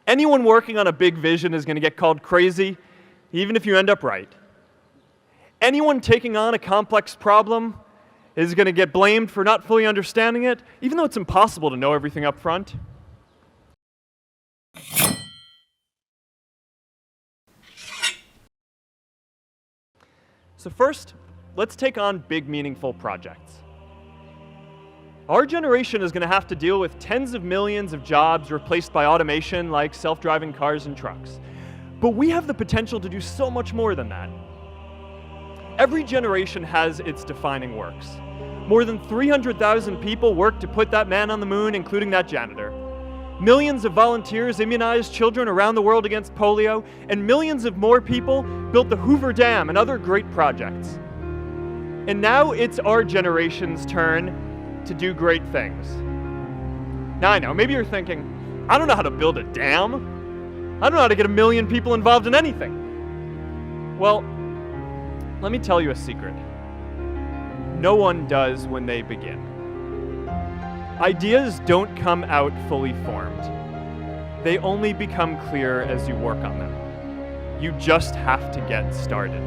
Anyone working on a big vision is going to get called crazy, even if you end up right. Anyone taking on a complex problem is going to get blamed for not fully understanding it, even though it's impossible to know everything up front. So first, let's take on big, meaningful projects. Our generation is going to have to deal with tens of millions of jobs replaced by automation like self-driving cars and trucks. But we have the potential to do so much more than that. Every generation has its defining works. More than 300,000 people worked to put that man on the moon, including that janitor. Millions of volunteers immunized children around the world against polio, and millions of more people built the Hoover Dam and other great projects. And now it's our generation's turn to do great things. Now I know, maybe you're thinking, I don't know how to build a dam. I don't know how to get 1 million people involved in anything. Well, let me tell you a secret. No one does when they begin. Ideas don't come out fully formed. They only become clear as you work on them. You just have to get started.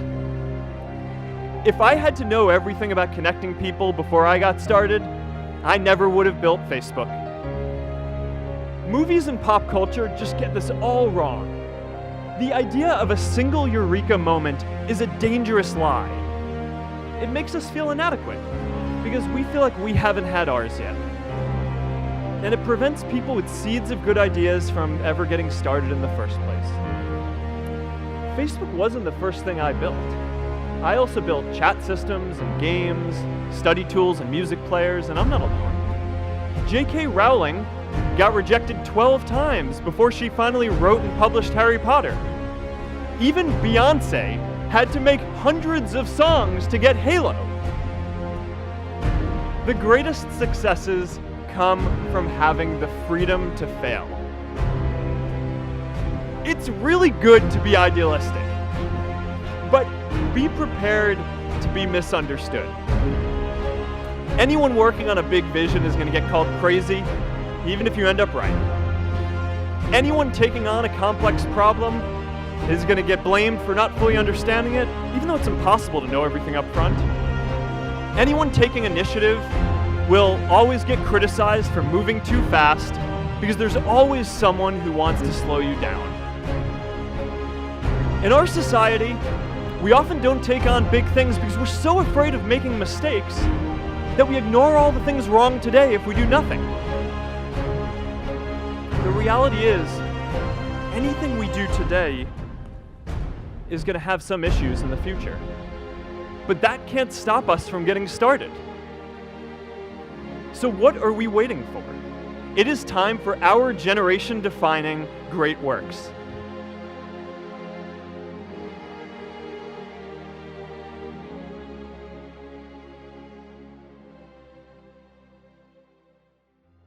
If I had to know everything about connecting people before I got started, I never would have built Facebook. Movies and pop culture just get this all wrong. The idea of a single eureka moment is a dangerous lie. It makes us feel inadequate because we feel like we haven't had ours yet. And it prevents people with seeds of good ideas from ever getting started in the first place. Facebook wasn't the first thing I built. I also built chat systems and games, study tools and music players, and I'm not alone. J.K. Rowling got rejected 12 times before she finally wrote and published Harry Potter. Even Beyoncé had to make hundreds of songs to get Halo. The greatest successes come from having the freedom to fail. It's really good to be idealistic, but be prepared to be misunderstood. Anyone working on a big vision is going to get called crazy, even if you end up right. Anyone taking on a complex problem is going to get blamed for not fully understanding it, even though it's impossible to know everything up front. Anyone taking initiative will always get criticized for moving too fast because there's always someone who wants to slow you down. In our society, we often don't take on big things because we're so afraid of making mistakes that we ignore all the things wrong today if we do nothing. The reality is, anything we do today is going to have some issues in the future. But that can't stop us from getting started. So what are we waiting for? It is time for our generation-defining great works.